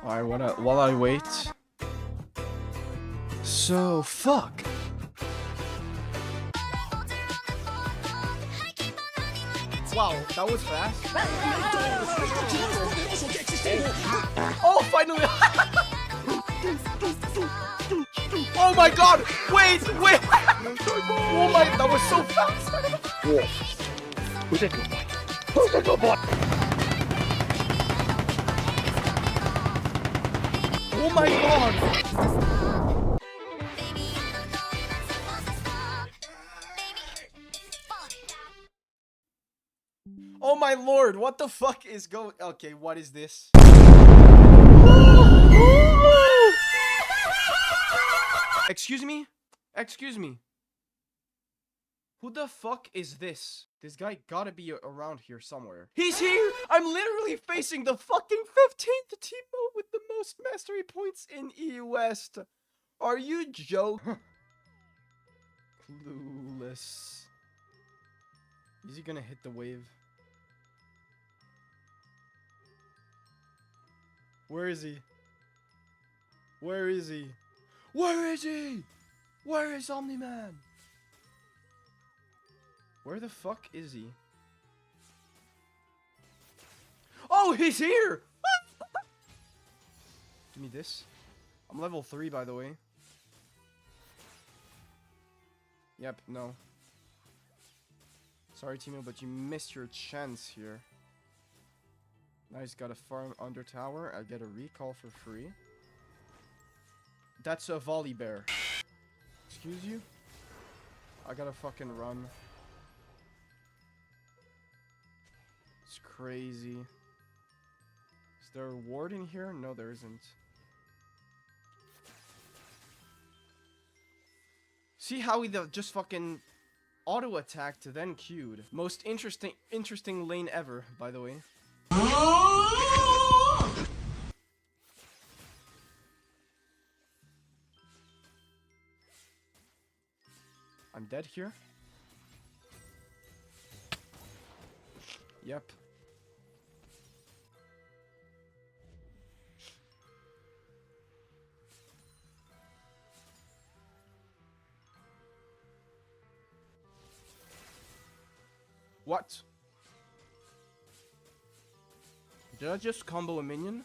Alright, while I wait. So, fuck. Wow, that was fast. Oh, finally! Oh my god! Wait! Oh my, that was so fast! Who's that good boy? Who's that good boy? Oh my god! Oh my lord, what the fuck is going? Okay, what is this? Excuse me? Excuse me. Who the fuck is this? This guy gotta be around here somewhere. He's here! I'm literally facing the fucking 15th Teemo with the most mastery points in EU West. Are you joking? Clueless. Is he gonna hit the wave? Where is he? Where is he? Where is he? Where is Omni-Man? Where the fuck is he? Oh, he's here! Give me this. I'm level 3, by the way. Yep, no. Sorry, Teemo, but you missed your chance here. Now he's got a farm under tower. I get a recall for free. That's a volley bear. Excuse you? I gotta fucking run. It's crazy. Is there a ward in here? No, there isn't. See how he just fucking auto-attacked, then queued. Most interesting lane ever, by the way. I'm dead here. Yep. What? Did I just combo a minion?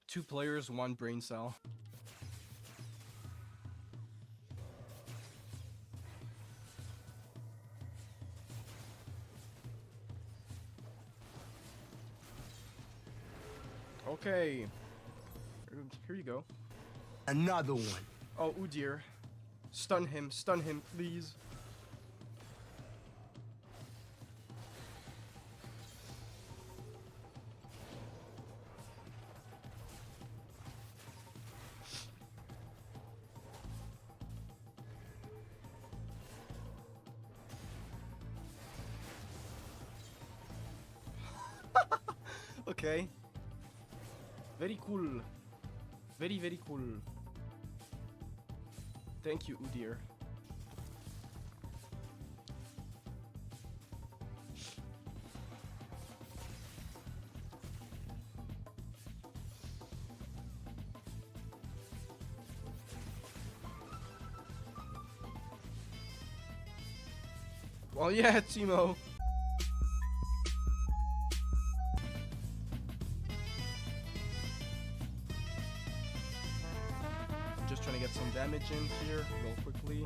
Two players, one brain cell. Okay. Here you go. Another one. Oh dear. Stun him, please. Okay. Very cool. Very cool. Thank you, Udir. Well, yeah, Teemo. Just trying to get some damage in here real quickly.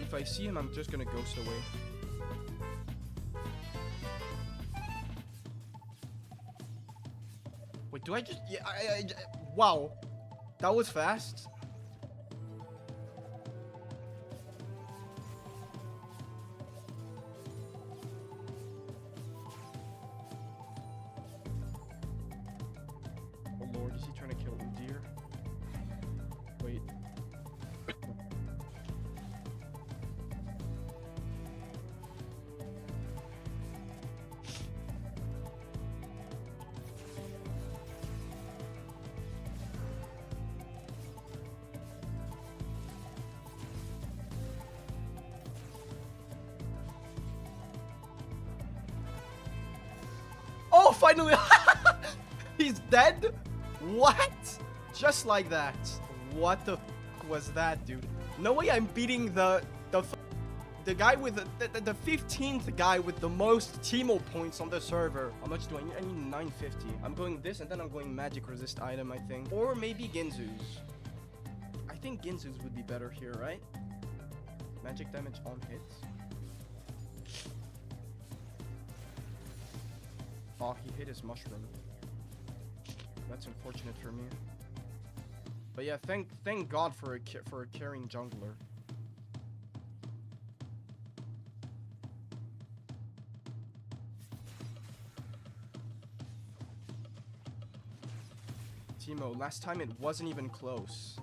If I see him, I'm just gonna ghost away. Wait, do I just... Yeah, wow. That was fast. Oh lord, is he trying to kill Udir? Wait. finally. He's dead? What? Just like that. What the f was that, dude? No way I'm beating the guy with the 15th guy with the most Teemo points on the server. How much do I need? I need 950. I'm going this, and then I'm going magic resist item, I think. Or maybe Ginzu's. I think Ginzu's would be better here, right? Magic damage on hits. Oh, he hit his mushroom. That's unfortunate for me. But yeah, thank God for a carrying jungler. Teemo, last time it wasn't even close.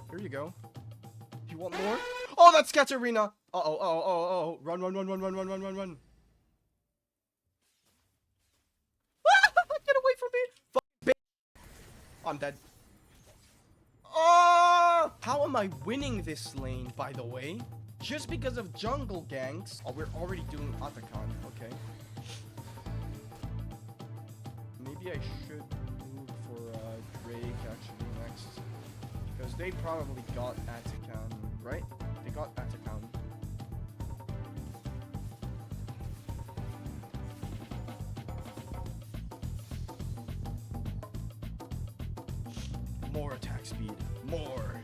Here you go. You want more? Oh, that's Katarina! Uh-oh, oh. Run. Get away from me! Fuck, bitch! I'm dead. Oh! How am I winning this lane, by the way? Just because of jungle ganks. Oh, we're already doing Atakan, okay. Maybe I should move for Drake actually next. Because they probably got Atakan, right? They got Atakan. More attack speed. More.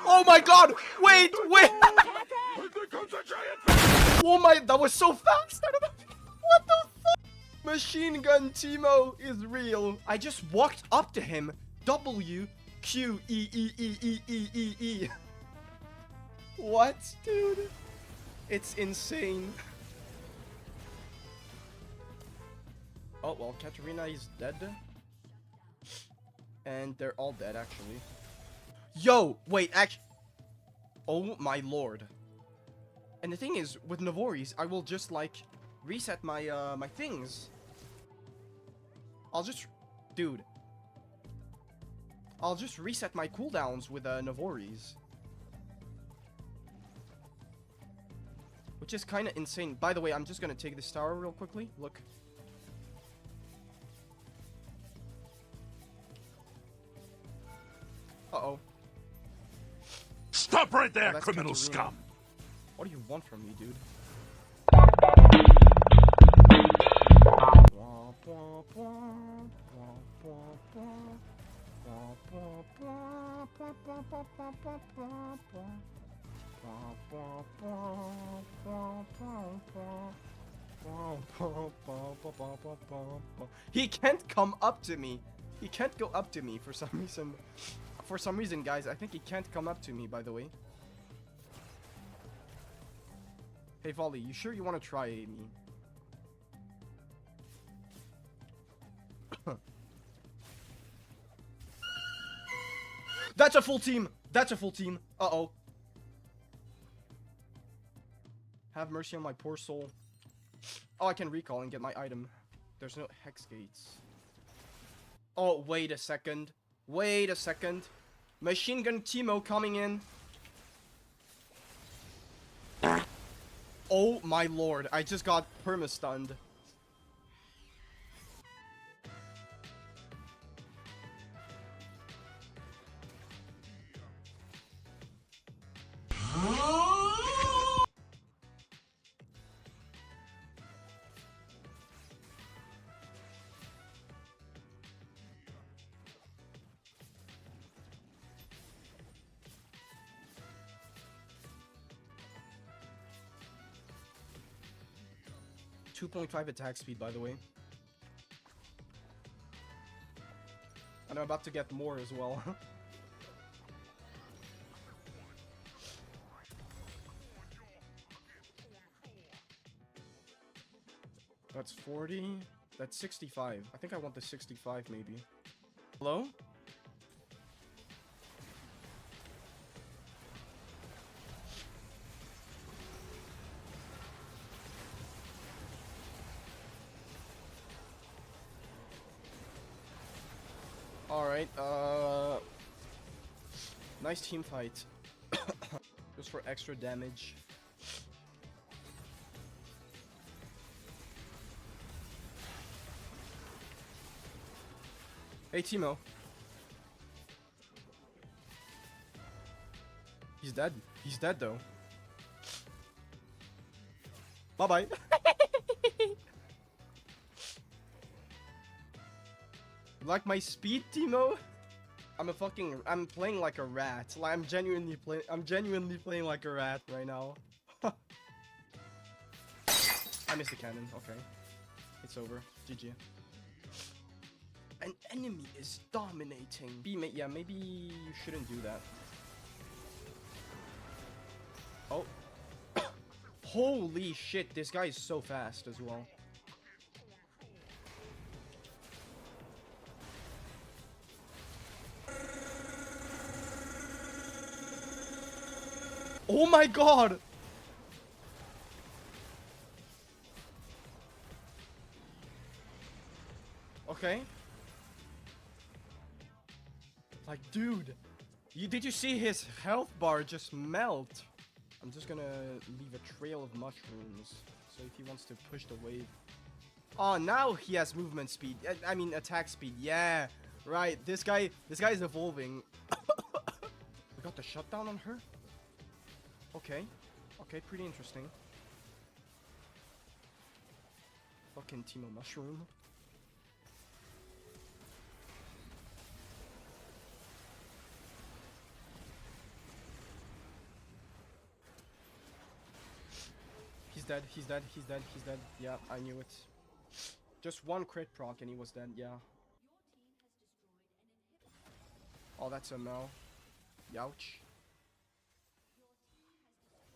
Oh my god! Wait! Oh my, that was so fast! I don't know. What the fuck? Machine Gun Teemo is real. I just walked up to him. W Q E E E E E E E. What, dude? It's insane. Oh well, Katarina is dead. And they're all dead actually. Yo, wait, actually. Oh my lord. And the thing is, with Navoris, I will just like reset my my things. I'll just reset my cooldowns with Navoris. Which is kind of insane. By the way, I'm just gonna take this tower real quickly. Look. Uh-oh. Stop right there, Oh, criminal Katarina. scum! What do you want from me, dude? He can't come up to me. He can't go up to me for some reason. For some reason, guys, I think he can't come up to me, by the way. Hey, Volley, you sure you want to try me? That's a full team! That's a full team! Uh-oh. Have mercy on my poor soul. Oh, I can recall and get my item. There's no hex gates. Oh, wait a second. Wait a second. Machine Gun Teemo coming in. Oh my lord, I just got perma-stunned. .5 attack speed, by the way. And I'm about to get more as well. That's 40. That's 65. I think I want the 65 maybe. Hello? Alright, Nice team fight. Just for extra damage. Hey, Teemo. He's dead. He's dead, though. Bye-bye. Like my speed, Teemo? I'm playing like a rat. Like, I'm genuinely playing like a rat right now. I missed the cannon. Okay. It's over. GG. An enemy is dominating. Yeah, maybe you shouldn't do that. Oh. Holy shit, this guy is so fast as well. Oh my god! Okay. Like, dude. Did you see his health bar just melt? I'm just gonna leave a trail of mushrooms. So if he wants to push the wave. Oh, now he has movement speed. I mean, attack speed. Yeah. Right. This guy is evolving. We got the shutdown on her? Okay. Okay, pretty interesting. Fucking Teemo mushroom. He's dead, he's dead, he's dead, he's dead. Yeah, I knew it. Just one crit proc and he was dead, yeah. Oh, that's a no. Youch.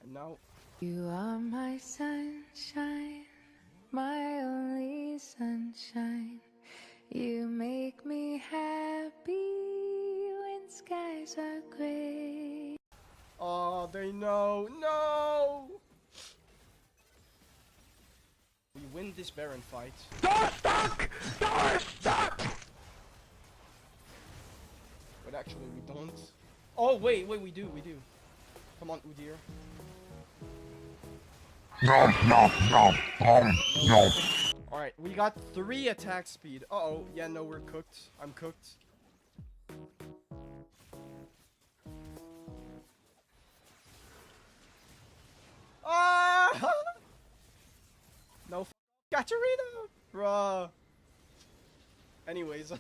And now... You are my sunshine, my only sunshine. You make me happy when skies are gray. Oh, they know. No! We win this Baron fight. But actually, we don't. Oh, wait, we do. Come on, Udyr. No. Alright, we got 3 attack speed. Uh-oh. Yeah, no, we're cooked. I'm cooked. Ah! No, Katarina! Bruh. Anyways.